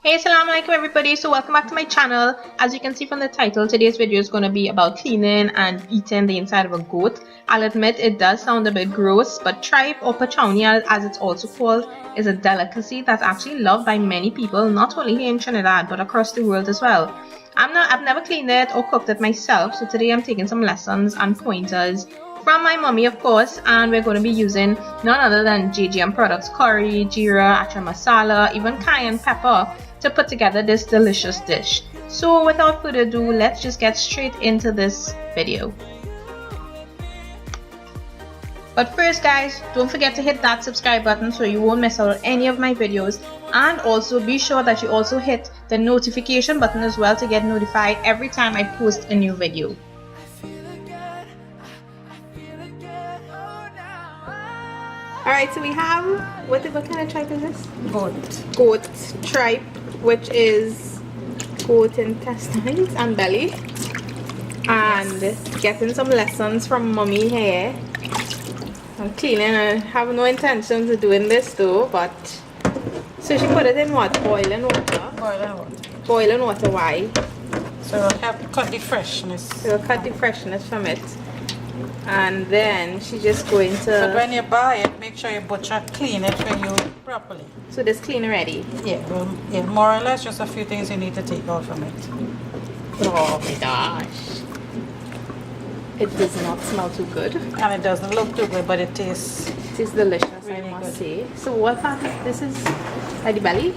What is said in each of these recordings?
Hey, assalamu alaikum everybody. So welcome back to my channel. As you can see from the title, today's video is going to be about cleaning and eating the inside of a goat. I'll admit it does sound a bit gross, but tripe or pachounie as it's also called is a delicacy that's actually loved by many people, not only here in Trinidad but across the world as well. I've never cleaned it or cooked it myself, so today I'm taking some lessons and pointers from my mommy, of course, and we're going to be using none other than JGM products, curry, jeera, achar masala, even cayenne pepper to put together this delicious dish. So without further ado, let's just get straight into this video. But first guys, don't forget to hit that subscribe button so you won't miss out on any of my videos, and also be sure that you also hit the notification button as well to get notified every time I post a new video. Alright, so we have, what kind of tripe is this? Goat tripe, which is goat intestines and belly. And getting some lessons from mommy here. I'm cleaning. I have no intentions of doing this though, but so she put it in what? Boiling water? Boiling water. Boiling water, why? So it'll help cut the freshness. It'll cut the freshness from it. And then she's just going to... But when you buy it, make sure you butcher clean it for you properly. So this clean already? Yeah, well, yeah, more or less just a few things you need to take out from it. Oh my gosh. It does not smell too good. And it doesn't look too good, but it tastes... It is delicious, really I must say. So what part of this is like the belly?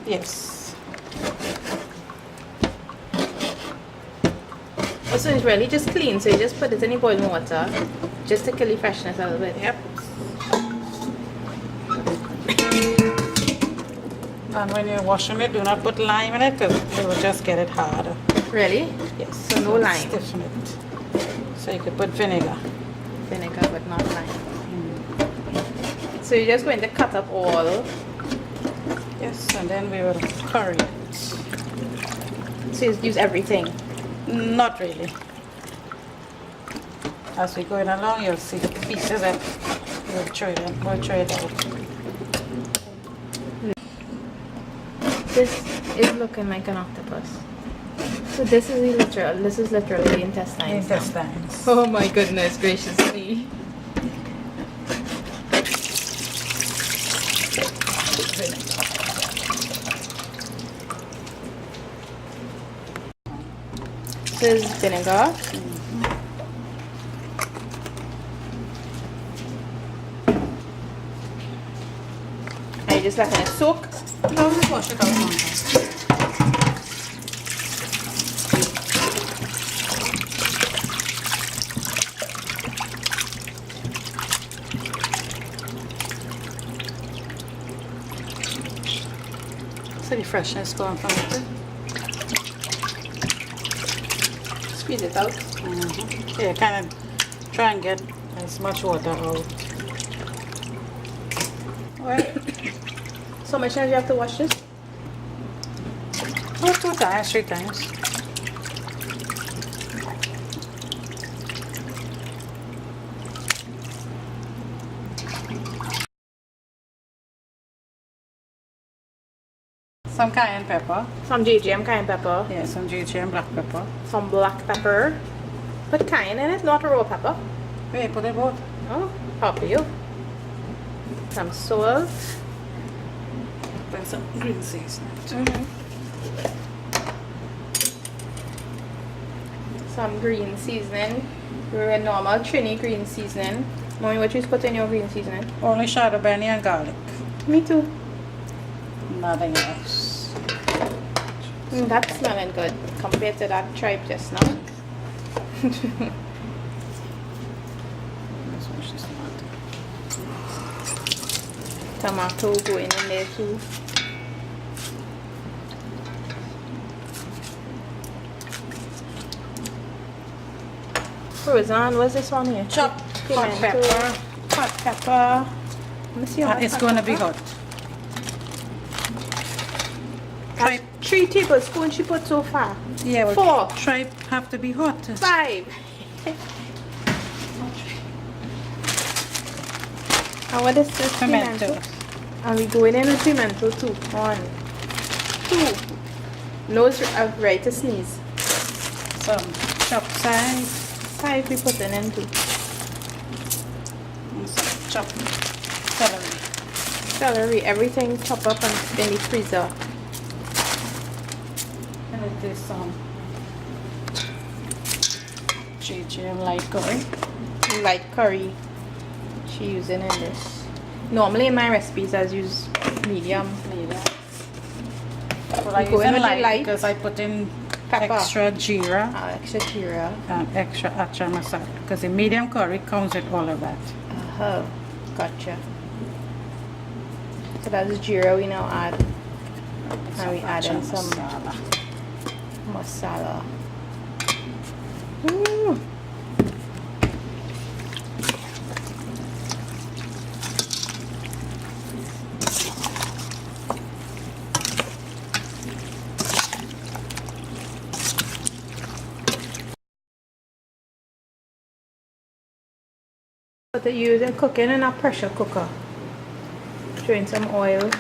Yes. Oh, so it's really just clean, so you just put it in the boiling water just to kill the freshness a little bit. Yep. And when you're washing it, do not put lime in it because it will just get it harder. Really? Yes. So no lime? Stiffen it. So you could put vinegar. Vinegar, but not lime. So you're just going to cut up all. Yes, and then we will curry it. So you use everything? Not really. As we go along, you'll see the pieces and we'll try it out. This is looking like an octopus. So this is literally the intestines. Intestines. Oh my goodness gracious me. This is vinegar. Are you just letting it soak? No, just wash it out sometimes. So the freshness going from it. Squeeze it out. Yeah, kind of try and get as much water out. Alright. So much times you have to wash this? Oh, 2 times, 3 times. Some cayenne pepper. Some JGM cayenne pepper. Yeah, some GHM black pepper. Some black pepper. Put cayenne in it, not a raw pepper. Wait, put it both. Oh, how for you? Some salt. Put some green seasoning. Some green seasoning. Your normal Trini green seasoning. Mommy, what you put in your green seasoning? Only shadow benny and garlic. Me too. Nothing else. That's smelling good compared to that tripe just now. Let's wash this tomato. Tomato going in there too. Frozen, what's this one here? Chopped hot pepper. Hot pepper. Let me see how It's going to be hot. Tripe. 3 tablespoons she put so far. Yeah, 4. Tripe have to be hot. 5. And what is this? Pimento. And we going in with pimento too. 1, 2. Nose right to sneeze. Some chopped size. 5 we put in 2. And some chopped celery. Celery, everything chop up and in the freezer. And it is some GG light curry. Light curry she using in this. Normally in my recipes I use medium. Well, I go use in it with the light light because I put in pepper. extra jeera Extra jeera. and extra acha masala because the medium curry comes with all of that. Gotcha. So that's jeera we now add. And we add in some masala. Ooh. But they use it cooking in a pressure cooker. Drain some oil.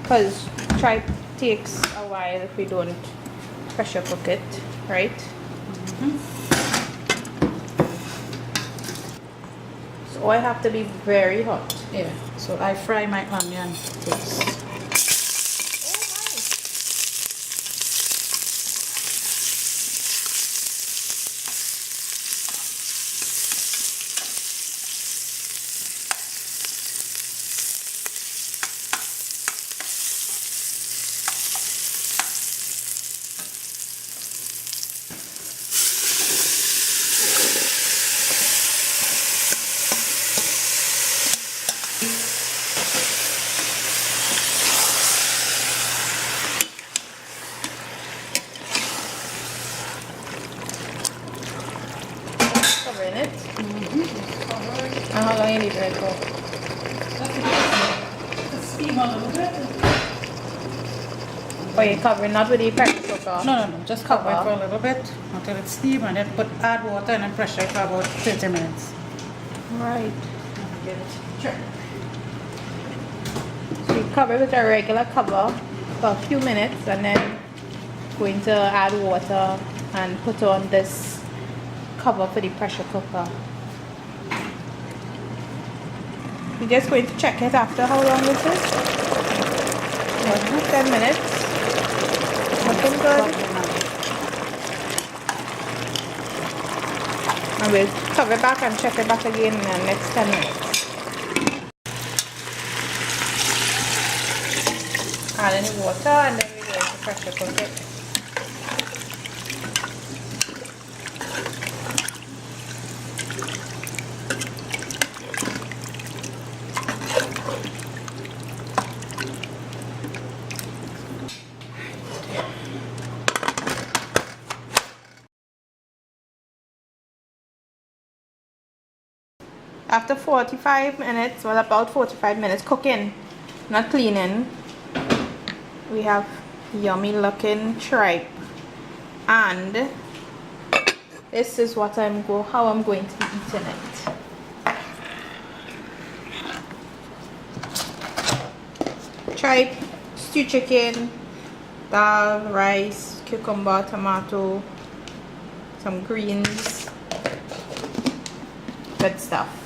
Because tripe takes a while if we don't pressure cook it, right? So oil have to be very hot. Yeah, so I fry my onion first. Covering it. And how long are you leaving it for? Steam a little bit. Oh, you're covering not with the pressure cooker? No, just cover it for a little bit until it's steam and then add water and then pressure it for about 30 minutes. Right. Get it. Sure. So you cover it with a regular cover for a few minutes and then going to add water and put on this cover for the pressure cooker. We're just going to check it after how long this is. 10 minutes. Looking good. And we'll cover it back and check it back again in the next 10 minutes. Add any water and then we're going to pressure cook it. After 45 minutes, well, about 45 minutes cooking, not cleaning, we have yummy looking tripe. And this is what how I'm going to be eating it. Tripe, stew chicken, dal, rice, cucumber, tomato, some greens, good stuff.